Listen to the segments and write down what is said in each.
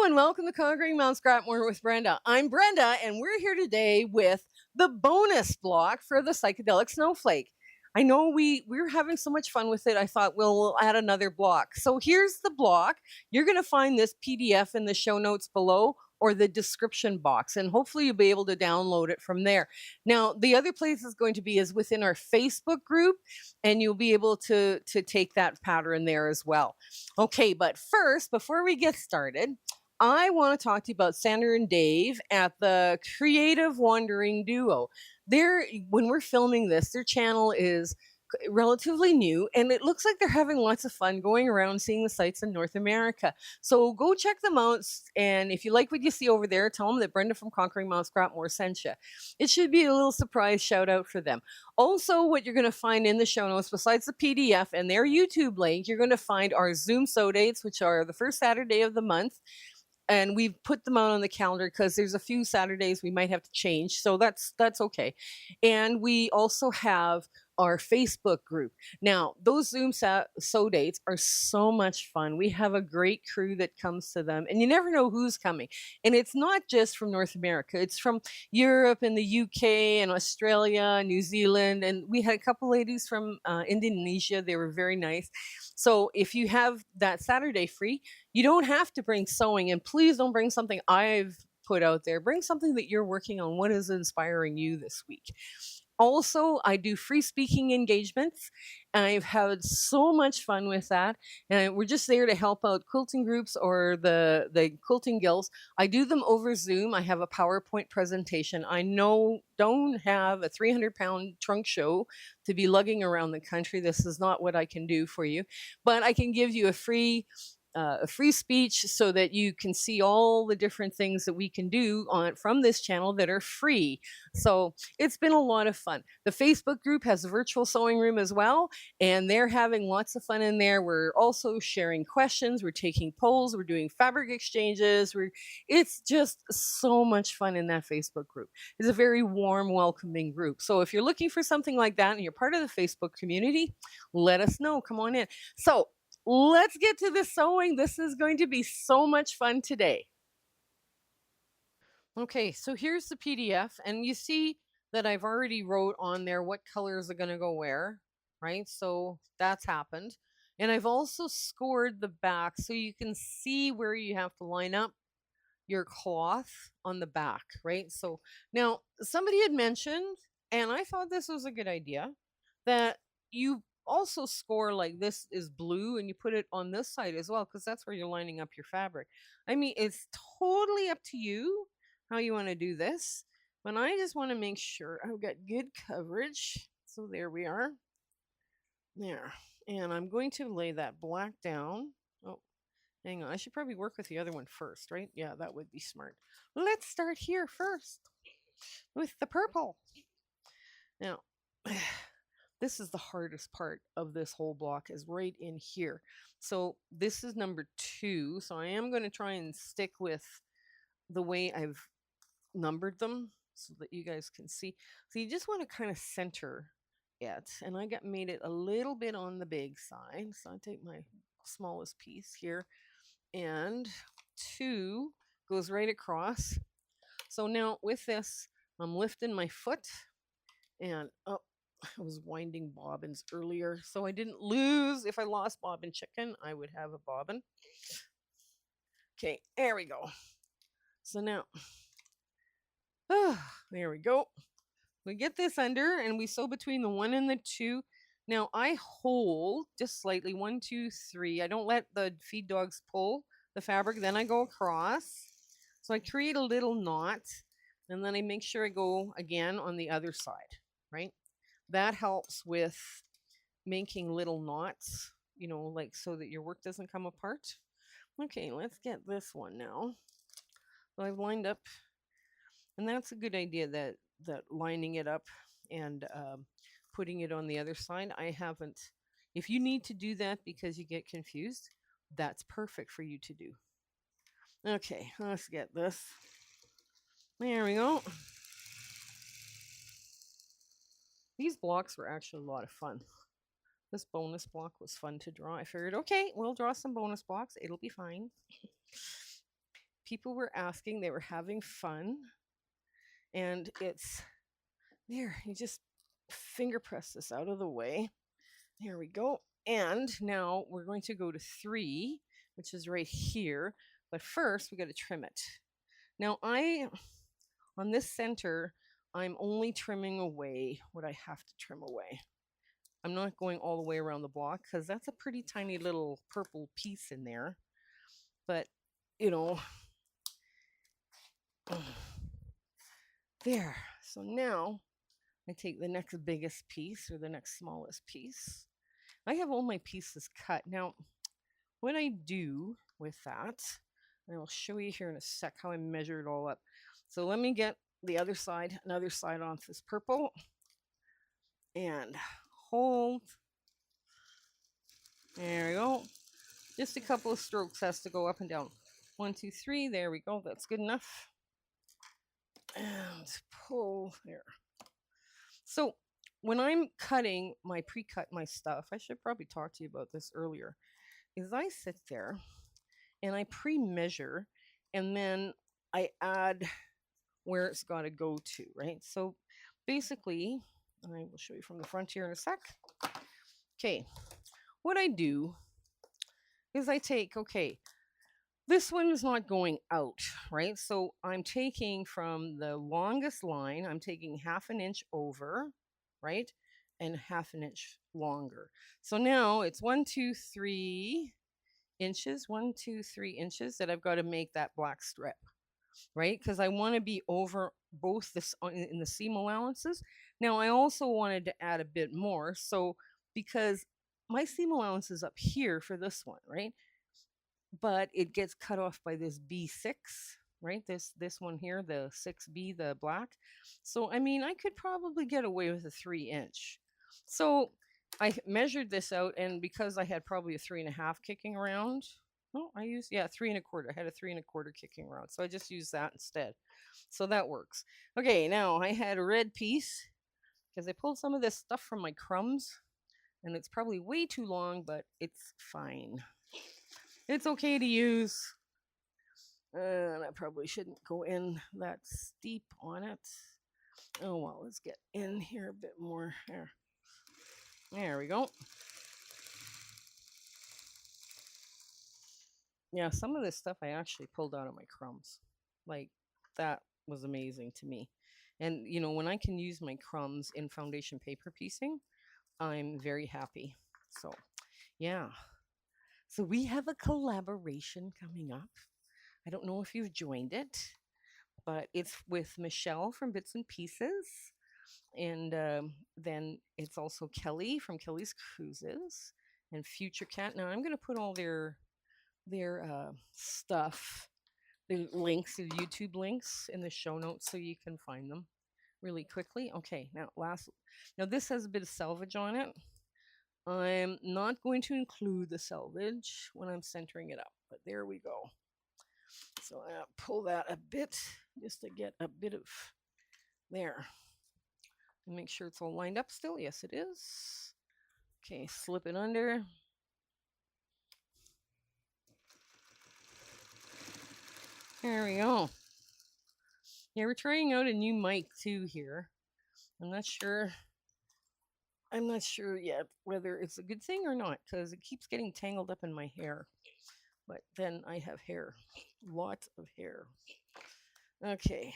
Hello and welcome to Conquering Mount Scrapmore with Brenda. I'm Brenda and we're here today with the bonus block for the Psychedelic Snowflake. I know we're having so much fun with it. I thought we'll add another block. So here's the block. You're going to find this PDF in the show notes below or the description box, and hopefully you'll be able to download it from there. Now, the other place is going to be is within our Facebook group, and you'll be able to take that pattern there as well. Okay, but first, before we get started, I want to talk to you about Sandra and Dave at the Creative Wandering Duo. When we're filming this, their channel is relatively new, and it looks like they're having lots of fun going around seeing the sights in North America. So go check them out, and if you like what you see over there, tell them that Brenda from Conquering Mount Scrapmore sent you. It should be a little surprise shout out for them. Also, what you're going to find in the show notes, besides the PDF and their YouTube link, you're going to find our Zoom so dates, which are the first Saturday of the month. And we've put them out on the calendar because there's a few Saturdays we might have to change, so that's okay. And we also have our Facebook group. Now, those Zoom so dates are so much fun. We have a great crew that comes to them, and you never know who's coming. And it's not just from North America; it's from Europe and the UK and Australia, New Zealand, and we had a couple ladies from Indonesia. They were very nice. So if you have that Saturday free, you don't have to bring sewing, and please don't bring something I've put out there. Bring something that you're working on. What is inspiring you this week? Also, I do free speaking engagements. I've had so much fun with that. And we're just there to help out quilting groups or the quilting guilds. I do them over Zoom. I have a PowerPoint presentation. I don't have a 300-pound trunk show to be lugging around the country. This is not what I can do for you. But I can give you a free speech so that you can see all the different things that we can do from this channel that are free. So it's been a lot of fun. The Facebook group has a virtual sewing room as well, and they're having lots of fun in there. We're also sharing questions. We're taking polls. We're doing fabric exchanges. It's just so much fun in that Facebook group. It's a very warm, welcoming group. So if you're looking for something like that and you're part of the Facebook community, let us know. Come on in. So let's get to the sewing. This is going to be so much fun today. Okay, so here's the PDF, and you see that I've already wrote on there what colors are going to go where, right? So that's happened. And I've also scored the back so you can see where you have to line up your cloth on the back, right? So now somebody had mentioned, and I thought this was a good idea, that you also score like this is blue and you put it on this side as well, because that's where you're lining up your fabric. I mean, it's totally up to you how you want to do this, but I just want to make sure I've got good coverage. So there we are. There. And I'm going to lay that black down. Oh, hang on. I should probably work with the other one first, right? Yeah, that would be smart. Let's start here first with the purple. Now, this is the hardest part of this whole block, is right in here. So this is number 2. So I am going to try and stick with the way I've numbered them so that you guys can see. So you just want to kind of center it. And I made it a little bit on the big side. So I take my smallest piece here, and 2 goes right across. So now with this, I'm lifting my foot, and I was winding bobbins earlier, so I didn't lose. If I lost bobbin chicken, I would have a bobbin. Okay, there we go. So now, there we go. We get this under, and we sew between the 1 and the 2. Now I hold just slightly, 1, 2, 3. I don't let the feed dogs pull the fabric. Then I go across. So I create a little knot, and then I make sure I go again on the other side, right? That helps with making little knots, like so that your work doesn't come apart. Okay, let's get this one now. So I've lined up, and that's a good idea, that lining it up and putting it on the other side. I haven't. If you need to do that because you get confused, that's perfect for you to do. Okay, let's get this. There we go. These blocks were actually a lot of fun. This bonus block was fun to draw. I figured, okay, we'll draw some bonus blocks. It'll be fine. people were asking, they were having fun. And it's there, you just finger press this out of the way. There we go. And now we're going to go to 3, which is right here. But first, we got to trim it. Now, on this center, I'm only trimming away what I have to trim away. I'm not going all the way around the block because that's a pretty tiny little purple piece in there. But, you know, there. So now I take the next biggest piece or the next smallest piece. I have all my pieces cut. Now, what I do with that, and I will show you here in a sec how I measure it all up. So let me get the other side, another side onto this purple, and hold. There we go. Just a couple of strokes has to go up and down. 1, 2, 3. There we go. That's good enough. And pull there. So when I'm cutting my pre-cut my stuff, I should probably talk to you about this earlier, is I sit there and I pre-measure and then I add where it's got to go to, right? So basically, I will show you from the front here in a sec. Okay, what I do is I take, okay, this one is not going out, right? So I'm taking from the longest line, I'm taking 1/2 inch over, right? And 1/2 inch longer. So now it's 1, 2, 3 inches, 1, 2, 3 inches that I've got to make that black strip, right? Because I want to be over both this in the seam allowances. Now I also wanted to add a bit more. So because my seam allowance is up here for this one, right? But it gets cut off by this B6, right? This one here, the 6B, the black. So I mean, I could probably get away with a 3 inch. So I measured this out, and because I had probably a 3.5 kicking around, oh, I used 3.25. I had a 3.25 kicking around, so I just used that instead. So that works. Okay, now I had a red piece because I pulled some of this stuff from my crumbs, and it's probably way too long, but it's fine. It's okay to use. And I probably shouldn't go in that steep on it. Oh, well, let's get in here a bit more. There we go. Yeah, some of this stuff I actually pulled out of my crumbs. Like, that was amazing to me. And, you know, when I can use my crumbs in foundation paper piecing, I'm very happy. So, yeah. So we have a collaboration coming up. I don't know if you've joined it, but it's with Michelle from Bits and Pieces. And then it's also Kelly from Kelly's Cruises and Future Cat. Now I'm going to put all their stuff, the links, the YouTube links in the show notes so you can find them really quickly. Okay, now this has a bit of selvage on it. I'm not going to include the selvage when I'm centering it up, but there we go. So I'll pull that a bit just to get a bit of there. And make sure it's all lined up still. Yes, it is. Okay, slip it under. There we go. Yeah, we're trying out a new mic too here. I'm not sure yet whether it's a good thing or not because it keeps getting tangled up in my hair. But then I have hair, lots of hair. Okay,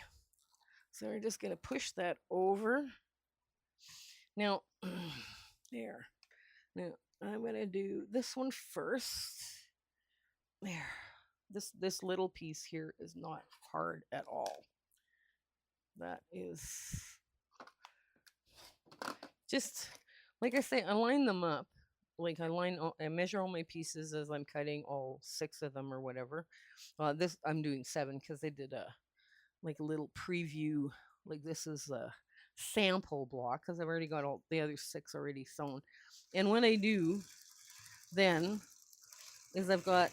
so we're just gonna push that over. Now, there. Now I'm gonna do this one first. There. This little piece here is not hard at all. That is just like I say, I line them up. Like I measure all my pieces as I'm cutting all 6 of them or whatever. This I'm doing 7 because they did a little preview. Like this is a sample block because I've already got all the other 6 already sewn. And what I do then is I've got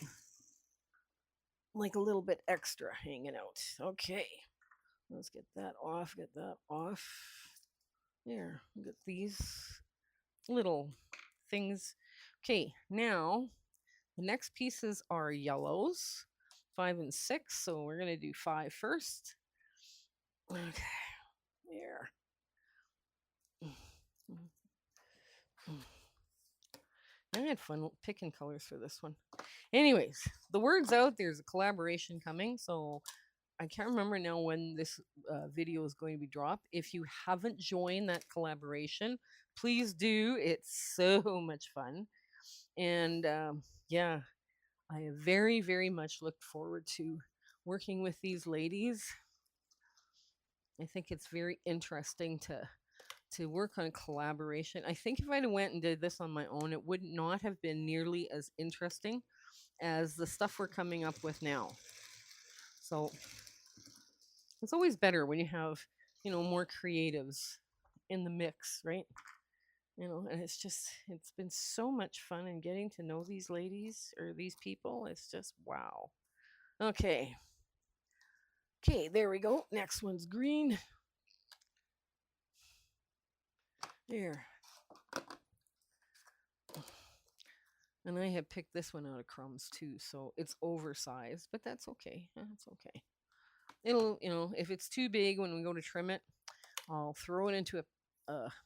like a little bit extra hanging out. Okay, let's get that off. Get that off. There, get these little things. Okay, now the next pieces are yellows. 5 and 6. So we're going to do 5 first. Okay, there. I had fun picking colors for this one. Anyways, the word's out. There's a collaboration coming. So I can't remember now when this video is going to be dropped. If you haven't joined that collaboration, please do. It's so much fun. And yeah, I have very, very much looked forward to working with these ladies. I think it's very interesting to work on collaboration. I think if I'd went and did this on my own, it would not have been nearly as interesting as the stuff we're coming up with now. So it's always better when you have, more creatives in the mix, right? And it's been so much fun and getting to know these ladies or these people. It's just wow. Okay. Okay, there we go. Next one's green. There. And I have picked this one out of crumbs too, so it's oversized, but that's okay. That's okay. It'll, if it's too big when we go to trim it, I'll throw it into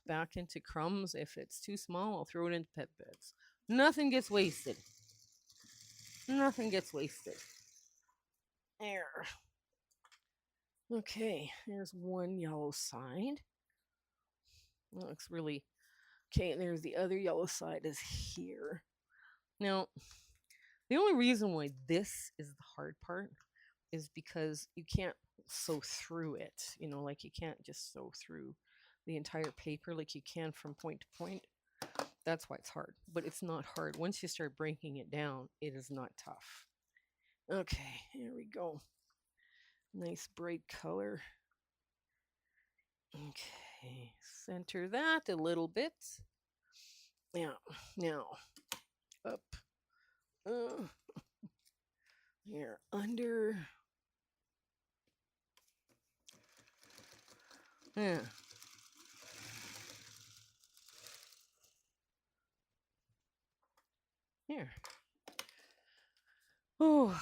back into crumbs. If it's too small, I'll throw it into pet beds. Nothing gets wasted. Nothing gets wasted. There. Okay, there's one yellow side. That looks really okay. And there's the other yellow side is here. Now, the only reason why this is the hard part is because you can't sew through it. Like you can't just sew through the entire paper like you can from point to point. That's why it's hard, but it's not hard. Once you start breaking it down, it is not tough. Okay, here we go. Nice bright color. Okay, center that a little bit. Now, up. Here, under. Yeah. Here. Oh,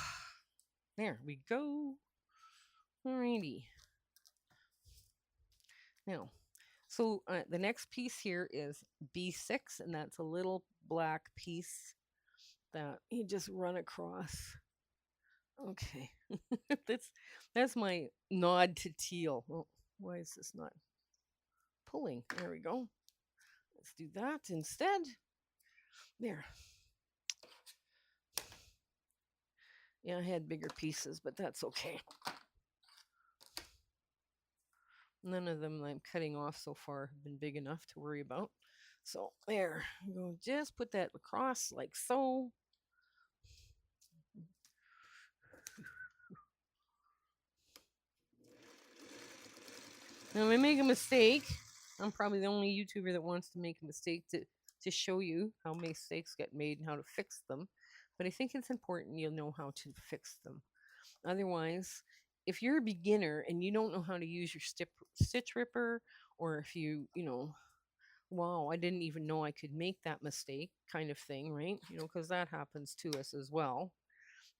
there we go. Alrighty. Now, so the next piece here is B6, and that's a little black piece that you just run across. Okay, that's my nod to teal. Well, why is this not pulling? There we go. Let's do that instead. There. Yeah, I had bigger pieces, but that's okay. None of them I'm cutting off so far have been big enough to worry about. So there, I'm going to just put that across like so. Now, if I make a mistake, I'm probably the only YouTuber that wants to make a mistake to show you how mistakes get made and how to fix them. But I think it's important you'll know how to fix them. Otherwise, if you're a beginner and you don't know how to use your stitch ripper, or if wow, I didn't even know I could make that mistake kind of thing, right? Because that happens to us as well.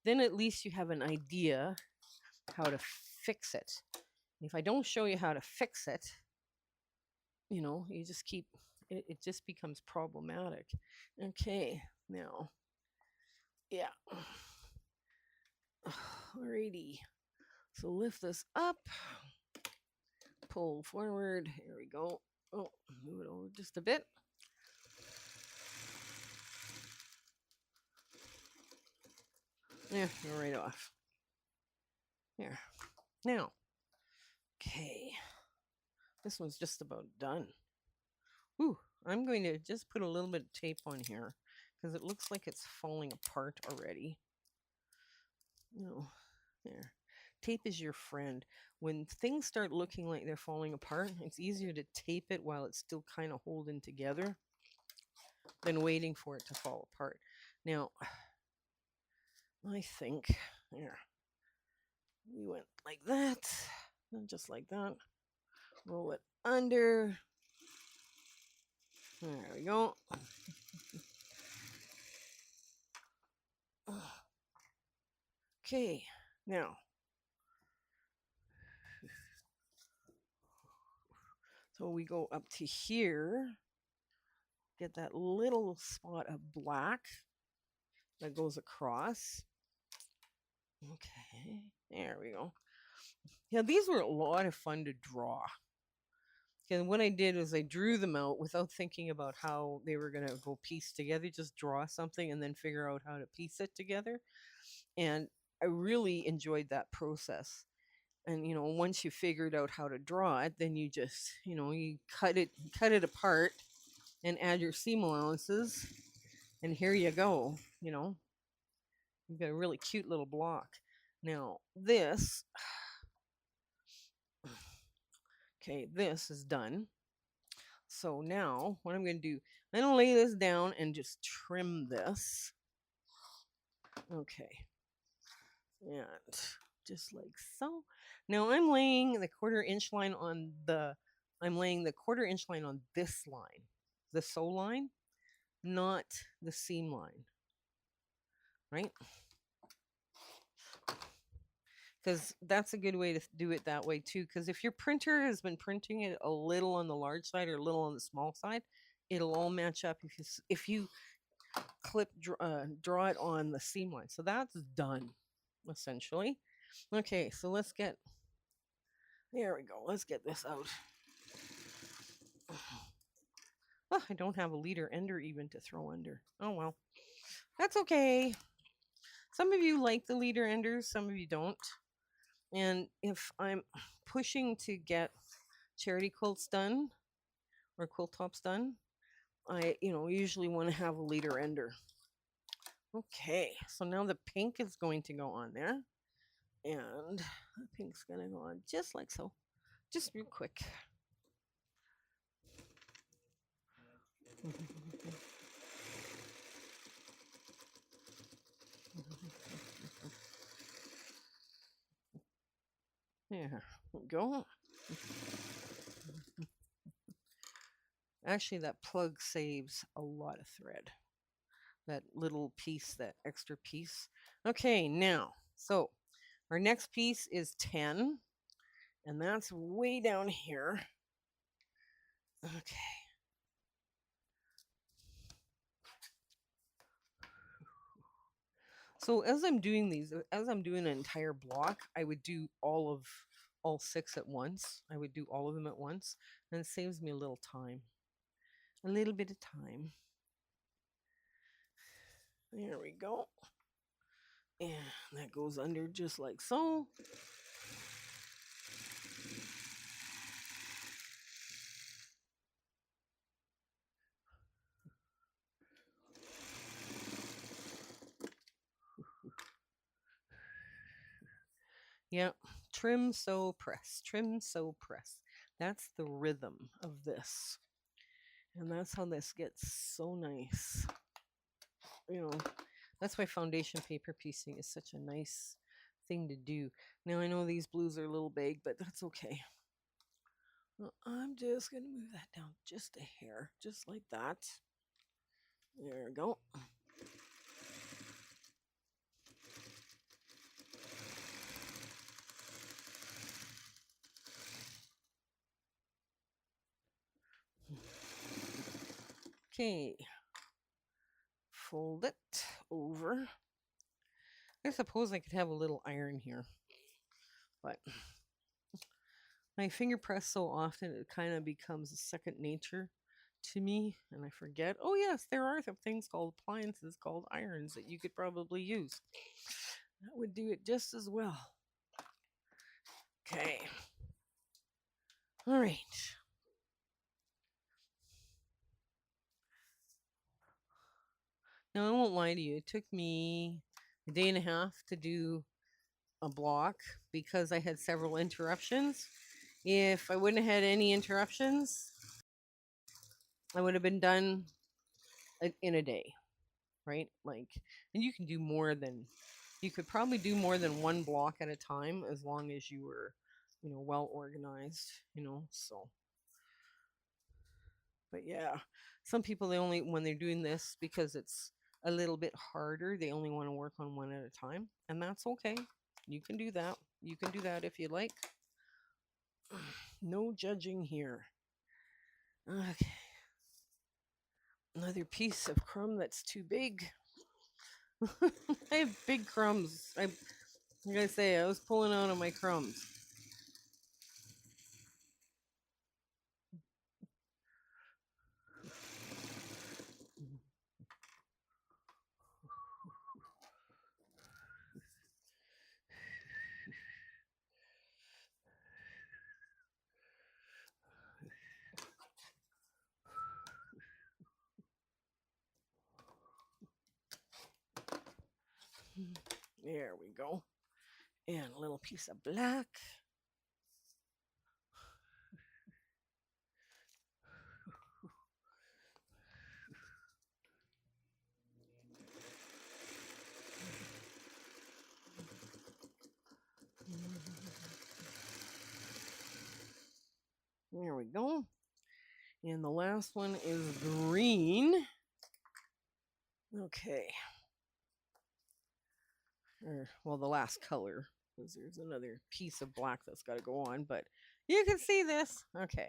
Then at least you have an idea how to fix it. If I don't show you how to fix it, you just keep it just becomes problematic. Okay, now, yeah. Alrighty. So lift this up, pull forward. Here we go. Oh, move it over just a bit. Yeah, you're right off. There. Now, okay. This one's just about done. Ooh, I'm going to just put a little bit of tape on here because it looks like it's falling apart already. There. Tape is your friend. When things start looking like they're falling apart, it's easier to tape it while it's still kind of holding together than waiting for it to fall apart. Now, I think, there, we went like that, and just like that. Roll it under. There we go. Okay, Now, so we go up to here, get that little spot of black that goes across. Okay, there we go. Yeah, these were a lot of fun to draw. And what I did was I drew them out without thinking about how they were going to go piece together. Just draw something and then figure out how to piece it together. And I really enjoyed that process. And once you figured out how to draw it, then you just you cut it apart and add your seam allowances, and here you go. You've got a really cute little block. Now this, okay, this is done. So now what I'm going to do, I'm going to lay this down and just trim this. Okay. And just like so. Now I'm laying the 1/4 inch line on this line, the sew line, not the seam line, right? Because that's a good way to do it that way too. Because if your printer has been printing it a little on the large side or a little on the small side, it'll all match up if you draw it on the seam line. So that's done, essentially. Okay, so there we go. Let's get this out. Oh, I don't have a leader ender even to throw under. Oh well, that's okay. Some of you like the leader enders, some of you don't. And if I'm pushing to get charity quilts done or quilt tops done, I usually want to have a leader ender. Okay, so now the pink is going to go on there, and the pink's gonna go on just like so, just real quick. There we go. Actually, that plug saves a lot of thread. That little piece, that extra piece. Okay, now, so our next piece is 10, and that's way down here. Okay. So as I'm doing an entire block, I would do all 6 at once. I would do all of them at once, and it saves me a little time. A little bit of time. There we go. And that goes under just like so. Yeah, trim, sew, press, trim, sew, press. That's the rhythm of this. And that's how this gets so nice. That's why foundation paper piecing is such a nice thing to do. Now I know these blues are a little big, but that's okay. Well, I'm just going to move that down just a hair, just like that. There we go. Okay. Fold it over. I suppose I could have a little iron here, but my finger press so often it kind of becomes a second nature to me, and I forget. Oh yes, there are some things called appliances called irons that you could probably use. That would do it just as well. Okay. All right. Now I won't lie to you. It took me a day and a half to do a block because I had several interruptions. If I wouldn't have had any interruptions, I would have been done in a day, right? Like, and you could probably do more than one block at a time as long as you were, well organized, so. But yeah, some people, when they're doing this, because it's a little bit harder, they only want to work on one at a time, and that's okay. You can do that. You can do that if you like. No judging here. Okay. Another piece of crumb that's too big. I have big crumbs. Like I say, I was pulling out of my crumbs. There we go. And a little piece of black. There we go. And the last one is green. Okay. Well, the last color, because there's another piece of black that's got to go on, but you can see this. Okay.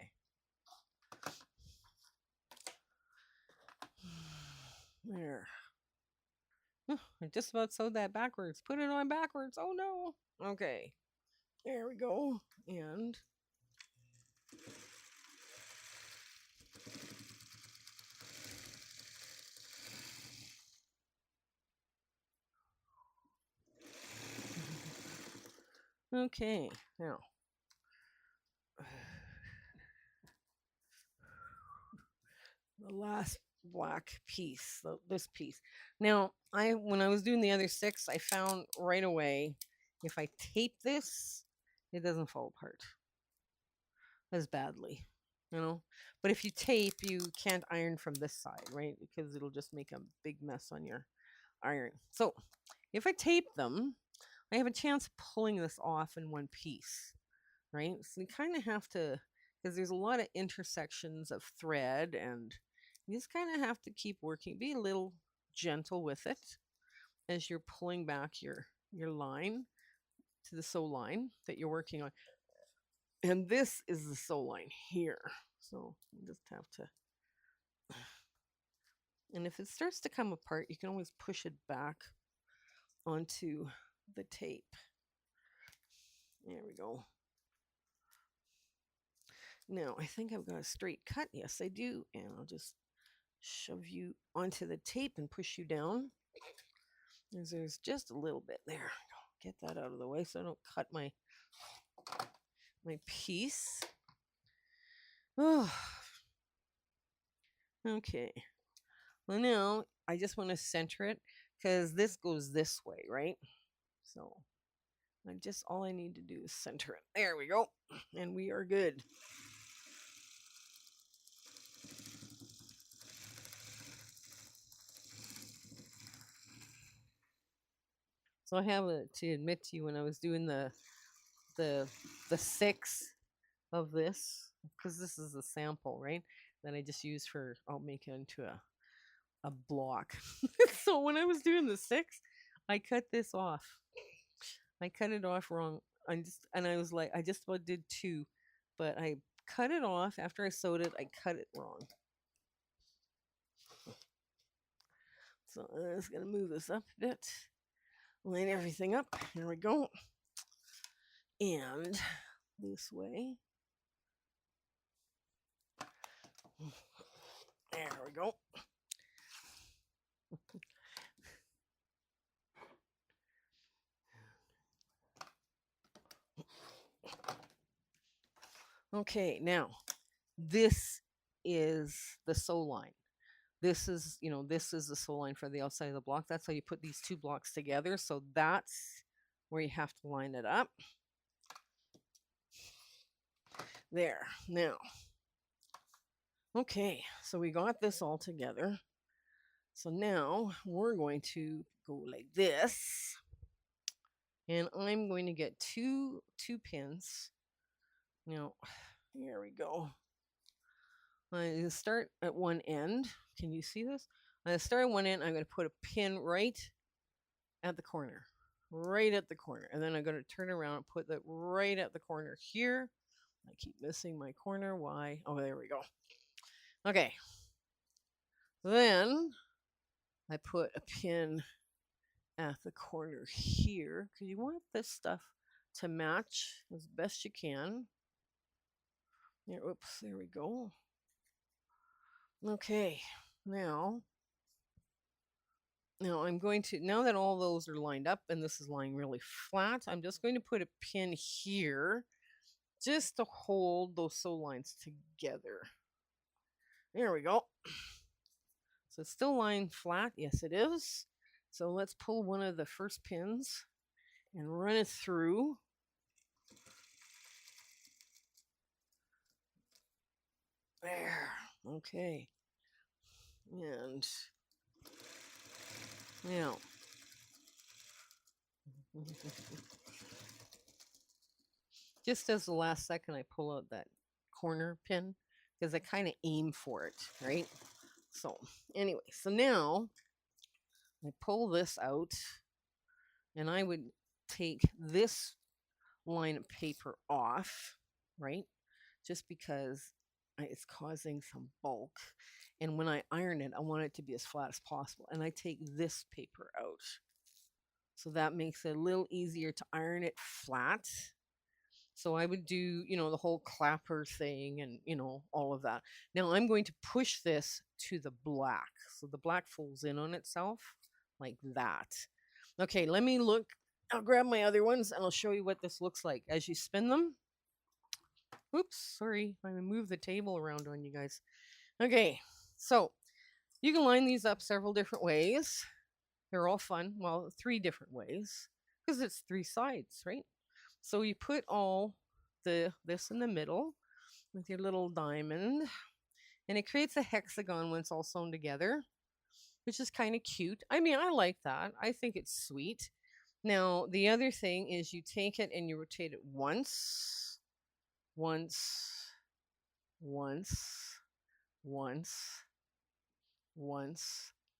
There. I just about sewed that backwards. Put it on backwards. Oh no. Okay. There we go. And okay. Now the last black piece, this piece. Now, when I was doing the other 6, I found right away if I tape this, it doesn't fall apart as badly, you know. But if you tape, you can't iron from this side, right? Because it'll just make a big mess on your iron. So, if I tape them, I have a chance of pulling this off in one piece, right? So you kind of have to, because there's a lot of intersections of thread, and you just kind of have to keep working. Be a little gentle with it as you're pulling back your line to the sew line that you're working on. And this is the sew line here. So you just have to, and if it starts to come apart, you can always push it back onto the tape. There we go. Now, I think I've got a straight cut. Yes, I do. And I'll just shove you onto the tape and push you down. There's just a little bit there. Get that out of the way so I don't cut my piece. Oh. Okay. Well, now I just want to center it because this goes this way, right? So all I need to do is center it. There we go. And we are good. So I have to admit to you, when I was doing the 6 of this, because this is a sample, right? That I just use for, I'll make it into a block. So when I was doing the 6, I cut this off. I cut it off wrong. I was like, I just about did 2, but I cut it off after I sewed it. I cut it wrong. So I'm just gonna move this up a bit, line everything up. Here we go. And this way. There we go. Okay, now this is the sew line. This is the sew line for the outside of the block. That's how you put these 2 blocks together. So that's where you have to line it up. There. Now, okay, so we got this all together. So now we're going to go like this. And I'm going to get two pins. Now, here we go. I start at one end. Can you see this? I'm going to start at one end. I'm going to put a pin right at the corner. right at the corner. And then I'm going to turn around and put that right at the corner here. I keep missing my corner. Why? Oh, there we go. Okay. Then I put a pin at the corner here because you want this stuff to match as best you can. There, oops, there we go. Okay, now I'm going to, now that all those are lined up and this is lying really flat, I'm just going to put a pin here just to hold those sew lines together. There we go. So it's still lying flat. Yes, it is. So let's pull one of the first pins and run it through. There. Okay. And now just as the last second, I pull out that corner pin because I kind of aim for it, right? So anyway, so now I pull this out and I would take this line of paper off, right? Just because it's causing some bulk. And when I iron it, I want it to be as flat as possible. And I take this paper out. So that makes it a little easier to iron it flat. So I would do, the whole clapper thing and, all of that. Now I'm going to push this to the black. So the black folds in on itself like that. Okay, let me look. I'll grab my other ones and I'll show you what this looks like as you spin them. Oops, sorry. I moved the table around on you guys. Okay, so you can line these up several different ways. They're all fun. Well, 3 different ways because it's 3 sides, right? So you put all this in the middle with your little diamond, and it creates a hexagon when it's all sewn together, which is kind of cute. I mean, I like that. I think it's sweet. Now, the other thing is you take it and you rotate it once, once, once,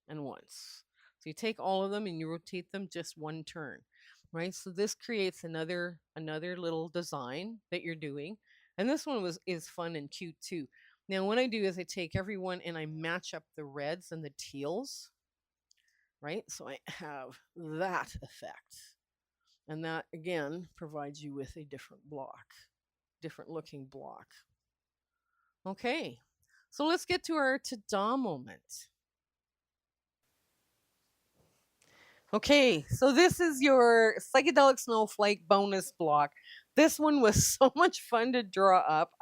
and once. So you take all of them and you rotate them just one turn, right? So this creates another little design that you're doing. And this one is fun and cute too. Now what I do is I take every one and I match up the reds and the teals, right? So I have that effect. And that again provides you with a different looking block. Okay, so let's get to our ta-da moment. Okay, so this is your Psychedelic Snowflake bonus block. This one was so much fun to draw up.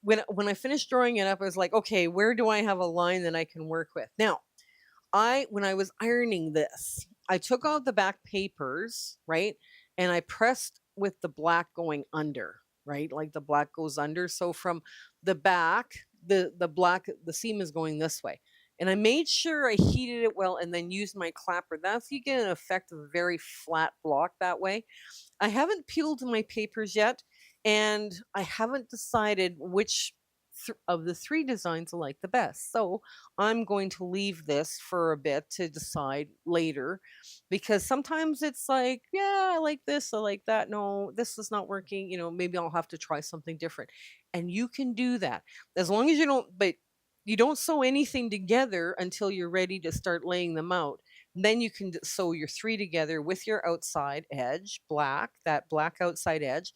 When I finished drawing it up, I was like, okay, where do I have a line that I can work with? Now, when I was ironing this, I took out the back papers, right? And I pressed with the black going under, right? Like the black goes under. So from the back, the black, the seam is going this way. And I made sure I heated it well and then used my clapper. That's you get an effect of a very flat block that way. I haven't peeled my papers yet, and I haven't decided which of the 3 designs I like the best. So I'm going to leave this for a bit to decide later, because sometimes it's like, yeah, I like this, I like that. No, this is not working. Maybe I'll have to try something different. And you can do that as long as you don't sew anything together until you're ready to start laying them out. Then you can sew your 3 together with your outside edge, that black outside edge,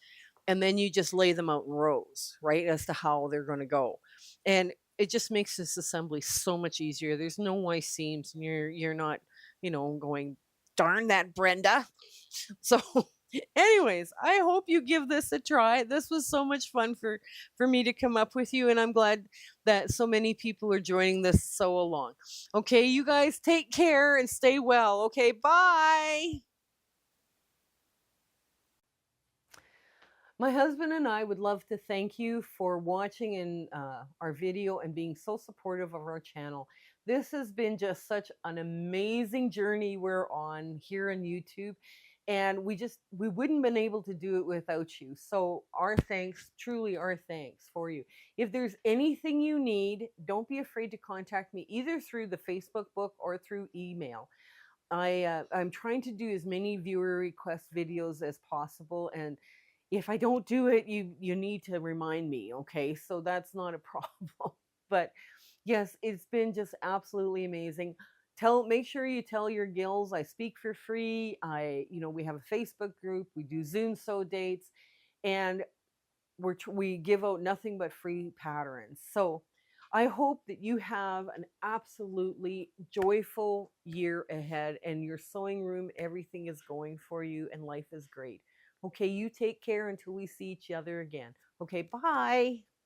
and then you just lay them out in rows, right, as to how they're going to go. And it just makes this assembly so much easier. There's no white seams, and you're not, going, darn that, Brenda. So anyways, I hope you give this a try. This was so much fun for me to come up with you, and I'm glad that so many people are joining this so along. Okay, you guys take care and stay well. Okay, bye. My husband and I would love to thank you for watching our video and being so supportive of our channel. This has been just such an amazing journey we're on here on YouTube, and we wouldn't been able to do it without you. So our thanks, truly our thanks for you. If there's anything you need, don't be afraid to contact me either through the Facebook book or through email. I'm trying to do as many viewer request videos as possible, and if I don't do it, you need to remind me, okay? So that's not a problem. But yes, it's been just absolutely amazing. Make sure you tell your gills I speak for free. We have a Facebook group, we do Zoom dates, and we give out nothing but free patterns. So I hope that you have an absolutely joyful year ahead, and your sewing room, everything is going for you, and life is great. Okay, you take care until we see each other again. Okay, bye.